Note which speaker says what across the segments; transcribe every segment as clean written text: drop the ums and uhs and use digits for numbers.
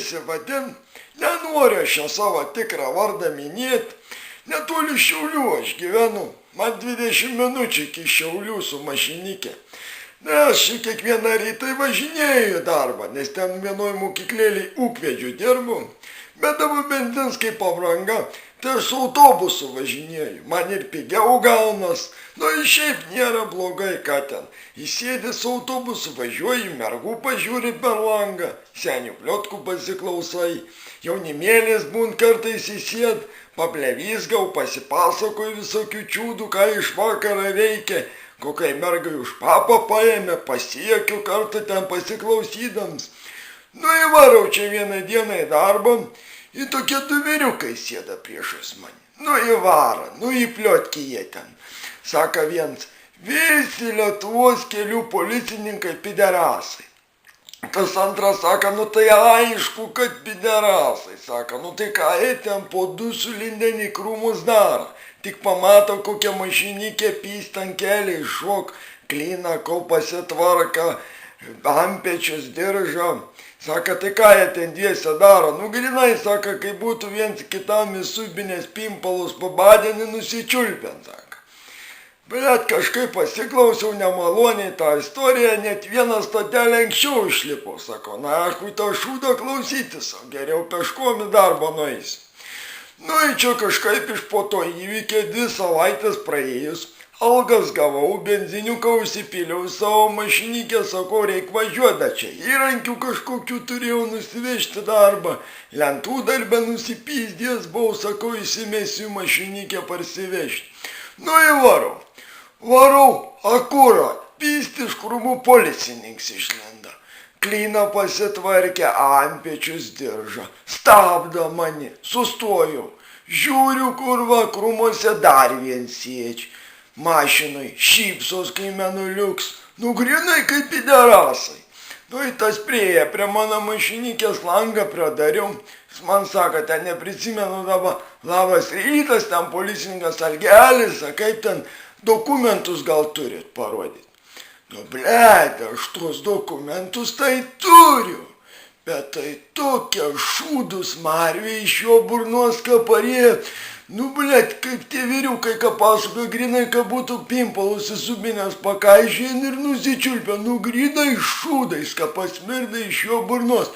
Speaker 1: nesivadint, nenoriu aš jo savo tikrą vardą minėti. Netoli Šiaulių aš gyvenu, man 20 minučių iki Šiaulių su mašinikė. Aš kiekvieną rytą važinėju į darbą, nes ten vienoj mokyklėlėj ūkvedžiu dirbu. Bet dabar benzins kaip pabranga, tai aš su autobusu važinėju, man ir pigiau gaunas. Nu ir šiaip nėra blogai, ką ten. Įsėdęs su autobusu važiuoji, mergų pažiūri per langą, senių pliotkų pasiklausai, jaunimėlis būn kartais įsėd, paplevysgau, pasipasakoju visokių čiūdų, ką iš vakaro veikia, kokiai mergai už papą paėmė, pasiekiu kartą ten pasiklausydams. Nu įvarau čia vieną dieną į darbą, ir tokie du vyriukai sėda priešais mane. Nu įvara, nu įpliotki jie ten. Saka viens, visi Lietuvos kelių policininkai piderasai. Tas antras saka, nu tai aišku, kad piderasai. Saka, nu tai ką jie ten po du sulindėn į krūmus daro. Tik pamato kokią mašinikė pyst ant kelią, iššok, klina, kol pasitvarka, antpečius diržo. Saka, tai ką jie ten dviese daro? Nu grinai, saka, kai būtų viens kitam į subinės pimpalus pabadinį nusičiulpiant, saka. Bet kažkaip pasiklausiau nemaloniai tą istoriją, net vieną stotelę anksčiau išlipau, sako, na aš to šūdo klausytis, o geriau peškom į darbą nueisiu. Nu ir čia kažkaip iš po to įvykė 2 savaitės praėjus, algas gavau, benziniuką užsipiliau savo mašinikę, sakau, reik važiuoti, bet čia įrankių kažkokių turėjau nusivežti darbą, lentų darbę nusipyzdės buvau, sakau, įsimesiu mašinikę parsivežti. Nu įvarau, akurat, pyst iš krūmų policininkas išlenda, klina pasitvarkė, antpečius diržą, stabdo mane, sustojau, žiūriu, kur va krūmuose dar vien sėdži. Mašinai šypsos, kai menuliuks, nu grinai kaip piderasai. Nu į tas prieja prie mano mašinikės langą pradariau, jis man sako, ten neprisimenu dabar, labas rytas, ten policininkas Algelis, kaip ten dokumentus gal turit parodyti. Nu blet, aš tuos dokumentus tai turiu, bet tai tokia šūdus marvė iš jo burnos kaparė. Nu, blet, kaip tie vyriukai, ką pasakoja, grinai, kad būtų pimpalus įsubinęs pakaižėn ir nusičiulpę, nu, grinai šūdais, kad pasmirda iš jo burnos.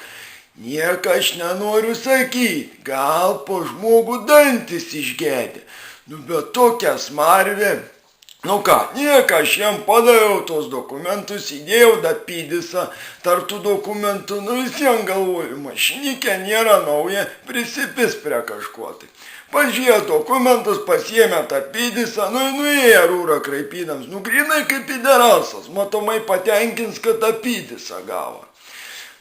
Speaker 1: Nieko aš nenoriu sakyti, gal po žmogų dantis išgedė. Nu, bet tokia smarvė. Nu ką, nieko, aš jam padaviau tos dokumentus, įdėjau dapydisą tarp tų dokumentų, nu vis vien galvoju, mašinikė nėra nauja, prisipis prie kažko tai. Pažiūrėjo dokumentus, pasiėmė tą pydisą, nu nuėjo rūrą kraipydams, nu grinai kaip piderasas, matomai patenkins, kad tą pydisą gavo.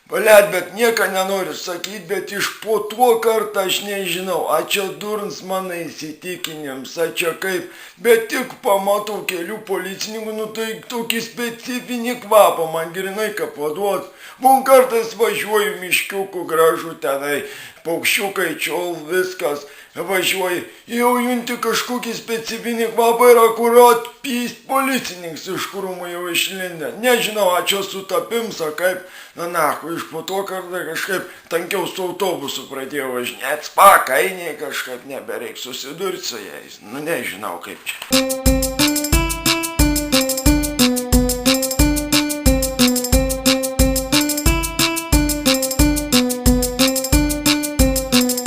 Speaker 1: Blet, bet nieko nenoriu sakyti, bet iš po tuo kartą aš nežinau, a čia durns mano įsitikinims, a čia kaip, bet tik pamatau kelių policininkų, nu tai tokį specifinį kvapą man grinai ką paduot. Būn kartais važiuoju miškiukų gražu tenai, paukščiukai čiol, viskas, važiuoju, jau junti kažkokį specifinį kvapą ir akurat pyst policininkas iš krūmų jau išlindė. Nežinau, a čia sutapims, a kaip, na, iš po to kartą kažkaip tankiau su autobusu pradėjau važinėti, spakainiai kažkaip nebereik susidurti su jais, nu nežinau kaip čia.